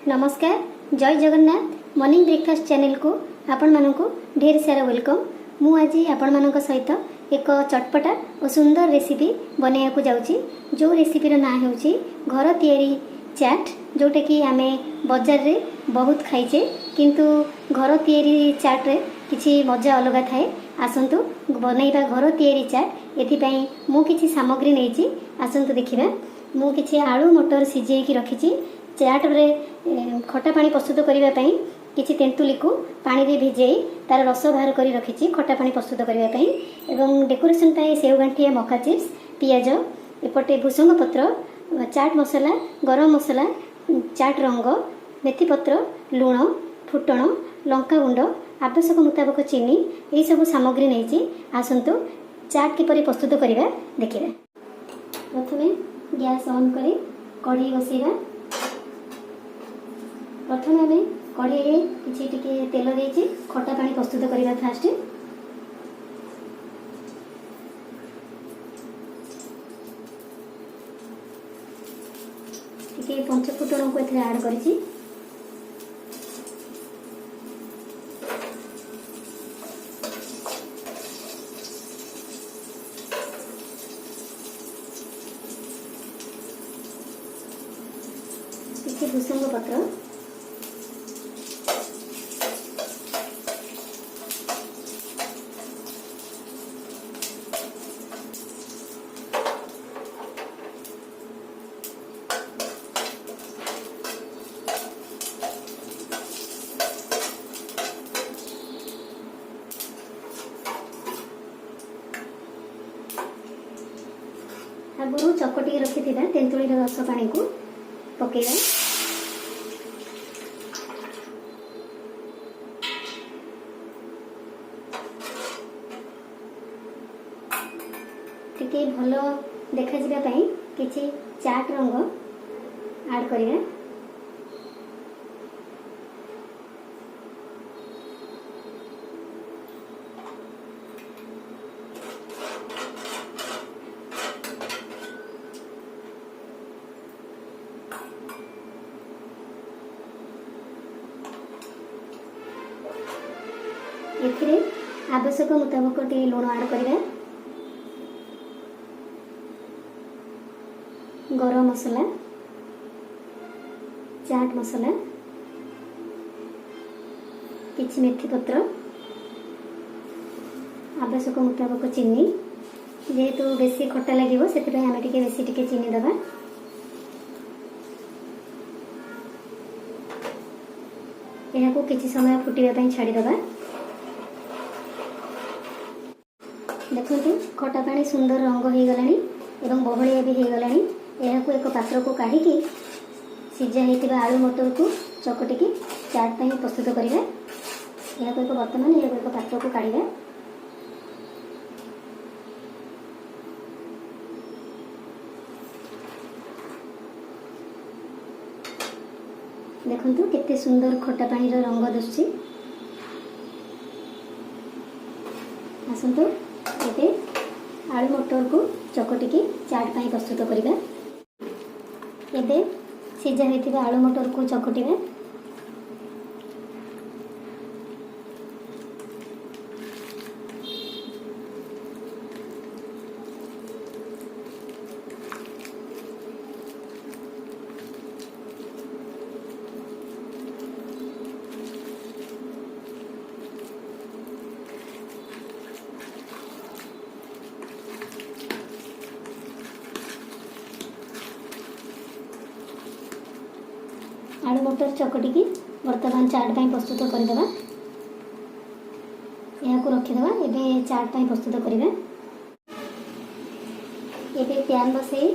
नमस्कार जय Jagannath morning breakfast channel को आपण मानक ढेर सारा वेलकम। मु आज आपण मानक सहित एक चटपटा और सुंदर रेसिपी बनैया को जाउची। जो रेसिपीर ना होउची घर तैयारी चाट, जोटा कि आमे बाजार रे बहुत खाइचे किंतु घर तैयारी चाट रे किछि मजा अलग थाए। आसंतु बनैबा घर तैयारी चाट। एथिपाई मु किछि सामग्री नेइची, आसंतु देखिबा। मु किछि आलू मटर सिझेई की रखिछि। चाट रे खटा पानी प्रस्तुत करने किसी तेंतुली को पानी रे भिजई तार रस बाहर कर रखी खटा पानी प्रस्तुत करने एवं डेकोरेशन सेव गांठिया मका चिप्स पियाज एपटे भूसंग पत्र चाट मसला गरम मसला चाट रंग मेथी पत्र लुण फुटण लंका गुंड आवश्यक मुताबक चीनी यही सब सामग्री नहीं। आसंतु चाट किपरि प्रस्तुत करवा देखिए। प्रथमे गैस ऑन कर कढ़ी बसैबा। प्रथम आम कढ़ई किसी टिके तेल देछि खटा पानी प्रस्तुत करवा। फास्ट टिके पंचफुटण को एथरे ऐड करिछि। टिके भूसंग पत्र आगुरी चकटी रखी तेंतुली रस पानी को पकेगा। टिके भल देखा जाय किछि चाट रंग ऐड करिया। एथिरे आवश्यक मुताबक टे लुण ऐड करिया। गरम मसला चाट मसला किछि मेथी पत्र आवश्यक मुताबक चीनी। जेहेतु बेसी खट्टा लगे से आम टिके बेसी टिके चीनी दबा। यह को किछि समय फुटिबा छाड़ी दबा। देखो खटा पानी सुंदर रंग हो गलानी एवं बहलिया भी हो गलानी। यह को एक पात्र को काढ़ी सिझा होता आलू मटर को चकटिकी चाट पाई प्रस्तुत करिबा। यह को एक बर्तमान यह एक पात्र को काढ़िबा। देखंतु केते सुंदर खटा पानी रो रंग दुसछि। आसंतु एबे आलू मटर को चकटिकी चाट पाई प्रस्तुत करिबा। एबे सिझा होता आलू मटर को चकटिबा। आलू मटर चकटिकी बर्तमान चाट पाई प्रस्तुत करदेबा। यह को रखिदेबा। एबे चाट पाई प्रस्तुत करिबा। एबे प्यान बसई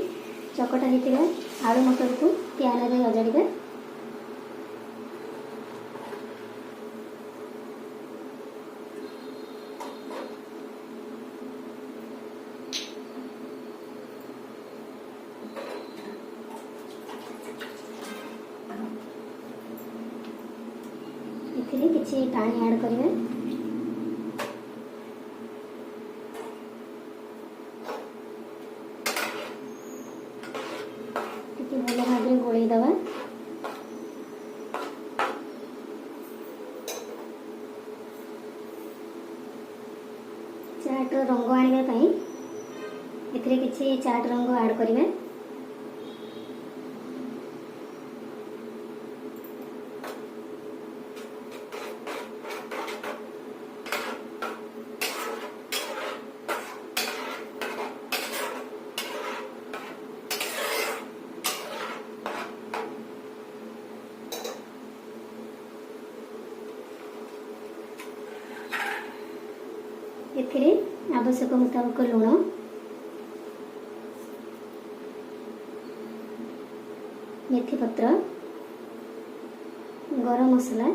चकटा होता आलू मटर को प्यान रे अजाड़िबा। एथिरे किछि पानी ऐड करिबा। टिके भल भाव गोलई दबा। रंग आने एथिरे किछि चाट रंग ऐड करिवे। एथिरे आवश्यक मुताबिक लुण, मेथी पत्र, गरम मसला,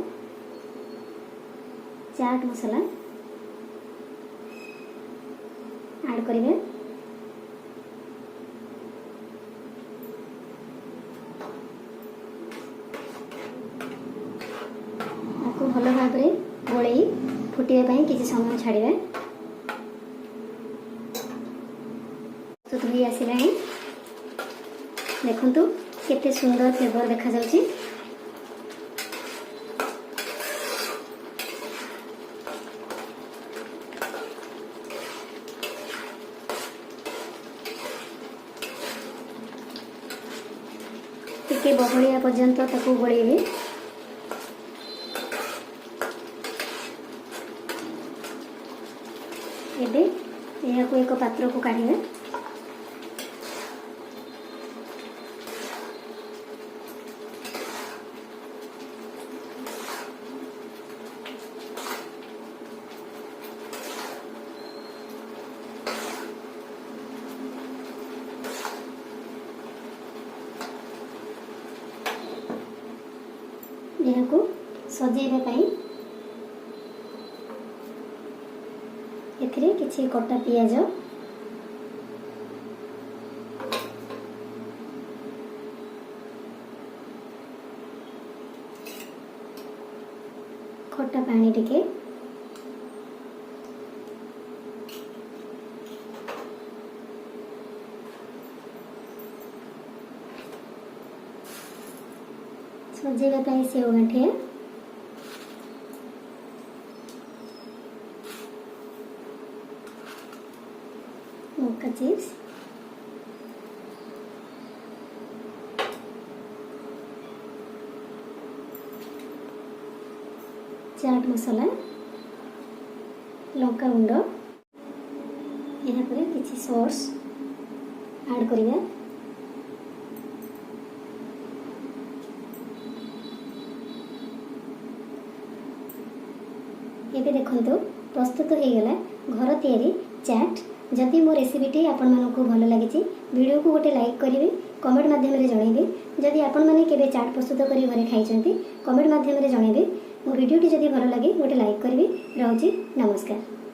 चाट मसला ऐड करिवे। आपको भल भाव में गोलई फुटे किसी समय छाड़िबे। तो धोई आसला देखु केते सुंदर फ्लेवर देखा जाउची। टिके बहलिया पर्यंत ताकू गोलेबे। एबे यह को एक पात्र को काढिबे। यह को सजेबा पाई एथिरे किछि कटा पियाज, खट्टा पानी टिके, सजेबा पाई सेव गांठिया, मक्का चिप्स, चाट मसला, लंका गुंड, यहाँ पर किसी सॉस ऐड करिया। एबे देखंतु प्रस्तुत हो गला घर तैयारी चाट। जदि मो रेसिपीटी आपण मानकु भल लागिछि वीडियो को गोटे लाइक करिवे, कमेंट माध्यम रे जणाइबे। जदि आपण माने केबे चाट प्रस्तुत करी घरे खाइछंती कमेंट माध्यम रे जणाइबे। मो वीडियोटी जदि भल लागे गोटे लाइक करिवे। रहउछि नमस्कार।